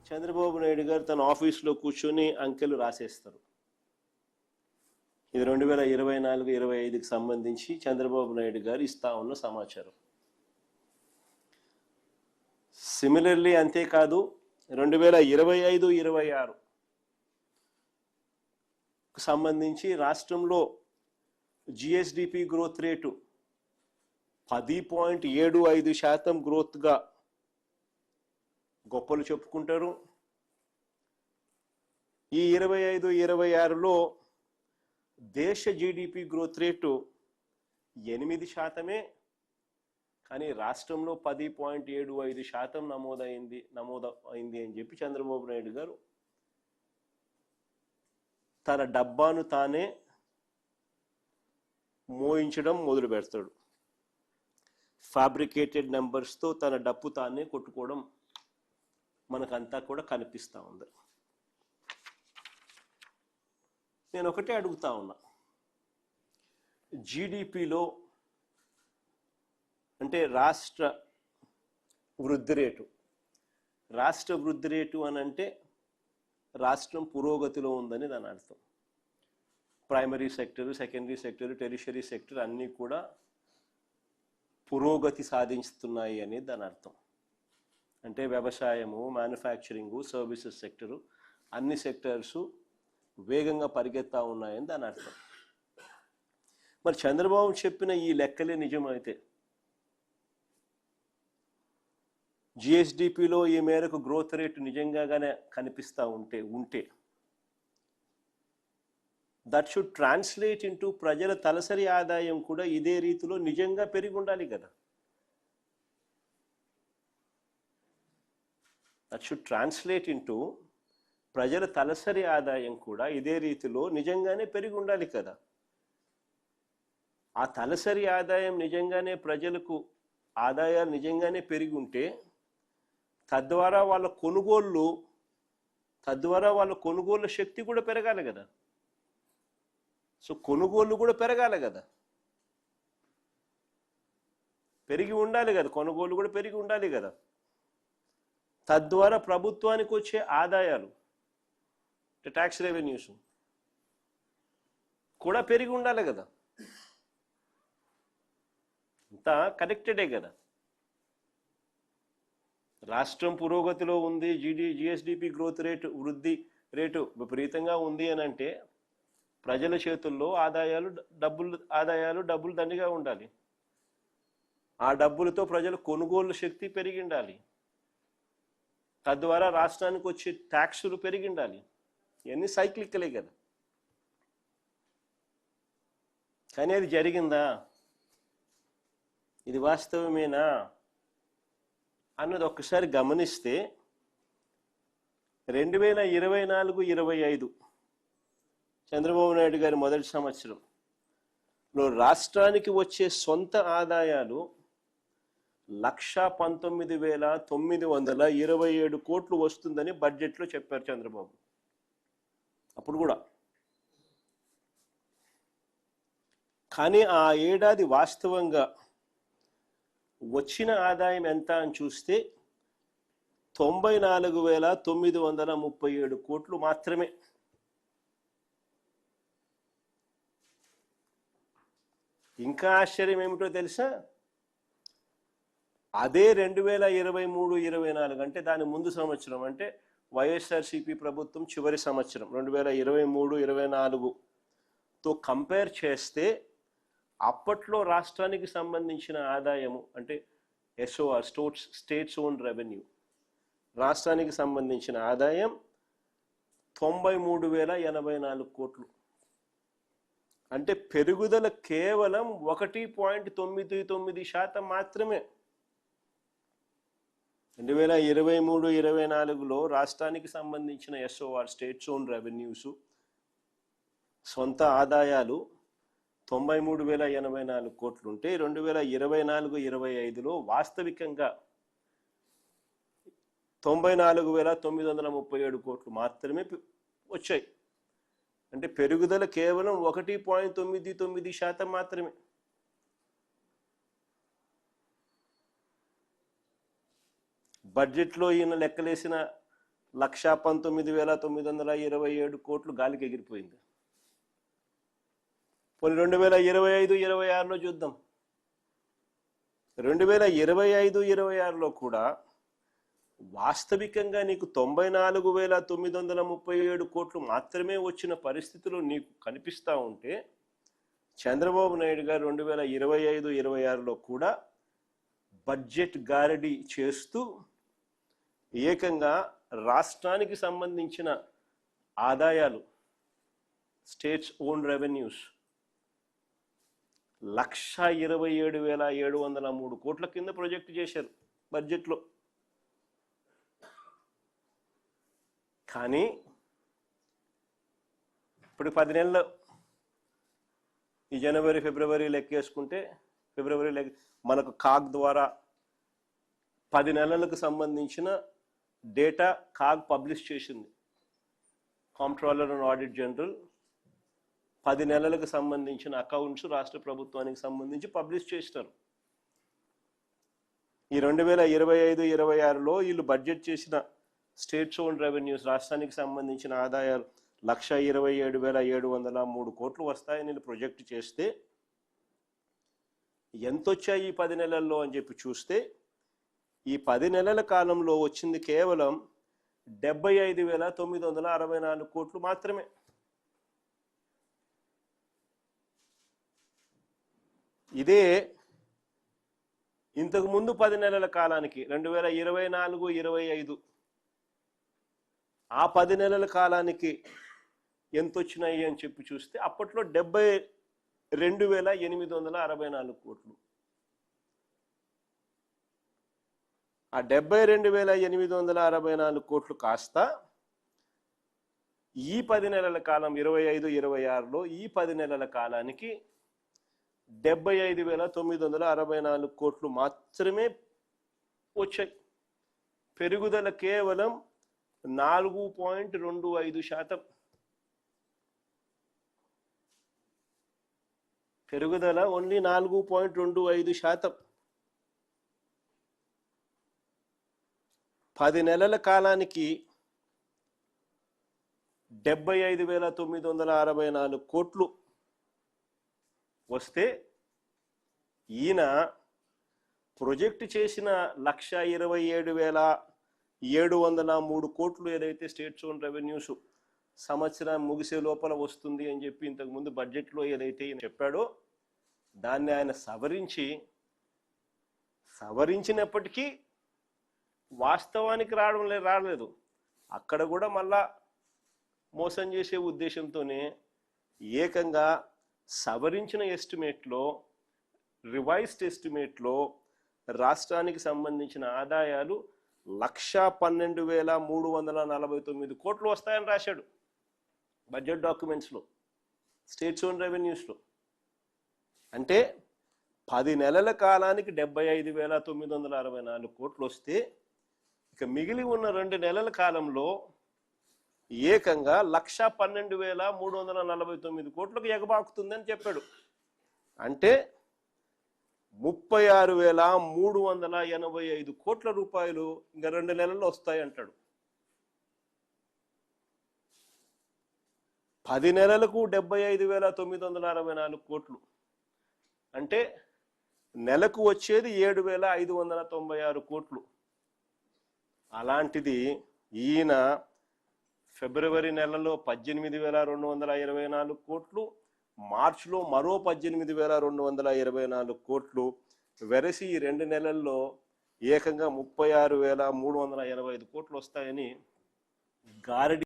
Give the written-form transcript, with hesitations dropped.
చంద్రబాబు నాయుడు గారు తన ఆఫీస్లో కూర్చొని అంకెలు రాసేస్తారు. ఇది 2024-25కి సంబంధించి చంద్రబాబు నాయుడు గారు ఇస్తా ఉన్న సమాచారం. సిమిలర్లీ అంతేకాదు 2025-26 సంబంధించి రాష్ట్రంలో జిఎస్డిపి గ్రోత్ రేటు 10.75% గ్రోత్గా గొప్పలు చెప్పుకుంటారు. ఈ 25-26లో దేశ జీడిపి గ్రోత్ రేటు 8%, కానీ రాష్ట్రంలో 10.75% నమోదైంది అని చెప్పి చంద్రబాబు నాయుడు గారు తన డబ్బాను తానే మోయించడం మొదలు పెడతాడు. ఫ్యాబ్రికేటెడ్ నెంబర్స్తో తన డప్పు తానే కొట్టుకోవడం మనకంతా కూడా కనిపిస్తూ ఉంది. నేను ఒకటే అడుగుతా ఉన్నా, జీడిపిలో అంటే రాష్ట్ర వృద్ధి రేటు అని అంటే రాష్ట్రం పురోగతిలో ఉందని దాని అర్థం. Primary sector, secondary sector, tertiary sector అన్నీ కూడా పురోగతి సాధిస్తున్నాయి అనేది దాని అర్థం. అంటే వ్యవసాయము, మ్యానుఫ్యాక్చరింగు, సర్వీసెస్ సెక్టరు అన్ని సెక్టర్సు వేగంగా పరిగెత్తా ఉన్నాయని దాని అర్థం. మరి చంద్రబాబు చెప్పిన ఈ లెక్కలే నిజమైతే జిఎస్డిపిలో ఈ మేరకు గ్రోత్ రేటు నిజంగానే కనిపిస్తూ ఉంటే దట్ షుడ్ ట్రాన్స్లేట్ ఇంటూ ప్రజల తలసరి ఆదాయం కూడా ఇదే రీతిలో నిజంగా పెరిగి ఉండాలి కదా. దట్ షుడ్ ట్రాన్స్లేట్ ఇంటూ ప్రజల తలసరి ఆదాయం కూడా ఇదే రీతిలో నిజంగానే పెరిగి ఉండాలి కదా. ఆ తలసరి ఆదాయం నిజంగానే ప్రజలకు ఆదాయాలు నిజంగానే పెరిగి ఉంటే తద్వారా వాళ్ళ కొనుగోలు శక్తి కూడా పెరగాలి కదా. సో కొనుగోలు కూడా పెరగాలి కదా, పెరిగి ఉండాలి కదా, కొనుగోలు కూడా పెరిగి ఉండాలి కదా. తద్వారా ప్రభుత్వానికి వచ్చే ఆదాయాలు, ట్యాక్స్ రెవెన్యూస్ కూడా పెరిగి ఉండాలి కదా. అంతా కనెక్టెడే కదా. రాష్ట్రం పురోగతిలో ఉంది, జిఎస్డిపి గ్రోత్ రేటు వృద్ధి రేటు విపరీతంగా ఉంది అని అంటే ప్రజల చేతుల్లో డబ్బులు దండిగా ఉండాలి. ఆ డబ్బులతో ప్రజల కొనుగోలు శక్తి పెరిగి ఉండాలి. తద్వారా రాష్ట్రానికి వచ్చే ట్యాక్సులు పెరిగి ఉండాలి. ఇవన్నీ సైక్లికలే కదా. కానీ అది జరిగిందా, ఇది వాస్తవమేనా అన్నది ఒక్కసారి గమనిస్తే 2024-25 చంద్రబాబు నాయుడు గారి మొదటి సంవత్సరంలో రాష్ట్రానికి వచ్చే సొంత ఆదాయాలు 119,927 కోట్లు వస్తుందని బడ్జెట్లో చెప్పారు చంద్రబాబు. అప్పుడు కూడా కానీ ఆ ఏడాది వాస్తవంగా వచ్చిన ఆదాయం ఎంత అని చూస్తే 94,937 కోట్లు మాత్రమే. ఇంకా ఆశ్చర్యం ఏమిటో తెలుసా, అదే 2023-24 అంటే దాని ముందు సంవత్సరం, అంటే వైఎస్ఆర్సిపి ప్రభుత్వం చివరి సంవత్సరం 2023-24తో కంపేర్ చేస్తే అప్పట్లో రాష్ట్రానికి సంబంధించిన ఆదాయము అంటే ఎస్ఓఆర్, స్టేట్స్ ఓన్ రెవెన్యూ, రాష్ట్రానికి సంబంధించిన ఆదాయం 93,084 కోట్లు. అంటే పెరుగుదల కేవలం 1.99% మాత్రమే. 2023-24లో రాష్ట్రానికి సంబంధించిన ఎస్ఓఆర్, స్టేట్స్ ఓన్ రెవెన్యూస్ సొంత ఆదాయాలు 93,084 కోట్లు ఉంటే 2024-25లో వాస్తవికంగా 94,937 కోట్లు మాత్రమే వచ్చాయి. అంటే పెరుగుదల కేవలం 1.99% మాత్రమే. బడ్జెట్లో ఈయన లెక్కలేసిన 1,19,927 కోట్లు గాలికి ఎగిరిపోయింది. పోనీ 2025-26లో చూద్దాం. 2025-26లో కూడా వాస్తవికంగా నీకు 94,937 కోట్లు మాత్రమే వచ్చిన పరిస్థితులు నీకు కనిపిస్తూ ఉంటే, చంద్రబాబు నాయుడు గారు 2025-26లో కూడా బడ్జెట్ గారడీ చేస్తూ ఏకంగా రాష్ట్రానికి సంబంధించిన ఆదాయాలు, స్టేట్స్ ఓన్ రెవెన్యూస్ 1,27,703 కోట్ల కింద ప్రొజెక్ట్ చేశారు బడ్జెట్లో. కానీ ఇప్పుడు 10 నెలలు, ఈ జనవరి ఫిబ్రవరి లెక్కేసుకుంటే, మనకు కాగ్ ద్వారా 10 నెలలకు సంబంధించిన డేటా కాగ్ పబ్లిష్ చేసింది. కాంప్ట్రోలర్ అండ్ ఆడిట్ జనరల్ 10 నెలలకు సంబంధించిన అకౌంట్స్ రాష్ట్ర ప్రభుత్వానికి సంబంధించి పబ్లిష్ చేస్తారు. ఈ 2025-26లో వీళ్ళు బడ్జెట్ చేసిన స్టేట్స్ ఓన్ రెవెన్యూస్, రాష్ట్రానికి సంబంధించిన ఆదాయాలు 1,27,703 కోట్లు వస్తాయని వీళ్ళు ప్రొజెక్ట్ చేస్తే, ఎంత వచ్చాయి ఈ 10 నెలల్లో అని చెప్పి చూస్తే, ఈ 10 నెలల కాలంలో వచ్చింది కేవలం 75,964 కోట్లు మాత్రమే. ఇదే ఇంతకు ముందు 10 నెలల కాలానికి 2024-25 ఆ 10 నెలల కాలానికి ఎంత వచ్చినాయి అని చెప్పి చూస్తే అప్పట్లో 72,864 కోట్లు. ఆ 72,864 కోట్లు కాస్త ఈ 10 నెలల కాలం 25-26లో ఈ 10 నెలల కాలానికి 75,964 కోట్లు మాత్రమే వచ్చాయి. పెరుగుదల కేవలం 4.25%. పెరుగుదల ఓన్లీ 4.25%. 10 నెలల కాలానికి 75,964 కోట్లు వస్తే, ఈయన ప్రొజెక్ట్ చేసిన 1,27,703 కోట్లు ఏదైతే స్టేట్స్ ఓన్ రెవెన్యూస్ సంవత్సరం ముగిసే లోపల వస్తుంది అని చెప్పి ఇంతకుముందు బడ్జెట్లో ఏదైతే చెప్పాడో, దాన్ని ఆయన సవరించినప్పటికీ వాస్తవానికి రాలేదు. అక్కడ కూడా మళ్ళా మోసం చేసే ఉద్దేశంతోనే ఏకంగా సవరించిన ఎస్టిమేట్లో, రివైజ్డ్ ఎస్టిమేట్లో రాష్ట్రానికి సంబంధించిన ఆదాయాలు 1,12,349 కోట్లు వస్తాయని రాశాడు బడ్జెట్ డాక్యుమెంట్స్లో, స్టేట్స్ ఓన్ రెవెన్యూస్లో. అంటే 10 నెలల కాలానికి 75,964 కోట్లు వస్తే, ఇక మిగిలి ఉన్న 2 నెలల కాలంలో ఏకంగా 1,12,349 కోట్లకు ఎగబాకుతుందని చెప్పాడు. అంటే 36,385 కోట్ల రూపాయలు ఇంకా 2 నెలల్లో వస్తాయి అంటాడు. 10 నెలలకు 75,964 కోట్లు అంటే నెలకు వచ్చేది 7,596 కోట్లు. అలాంటిది ఈయన ఫిబ్రవరి నెలలో 18,224 కోట్లు, మార్చిలో మరో 18,224 కోట్లు, వెరసి ఈ 2 నెలల్లో ఏకంగా 36,385 కోట్లు వస్తాయని గారడి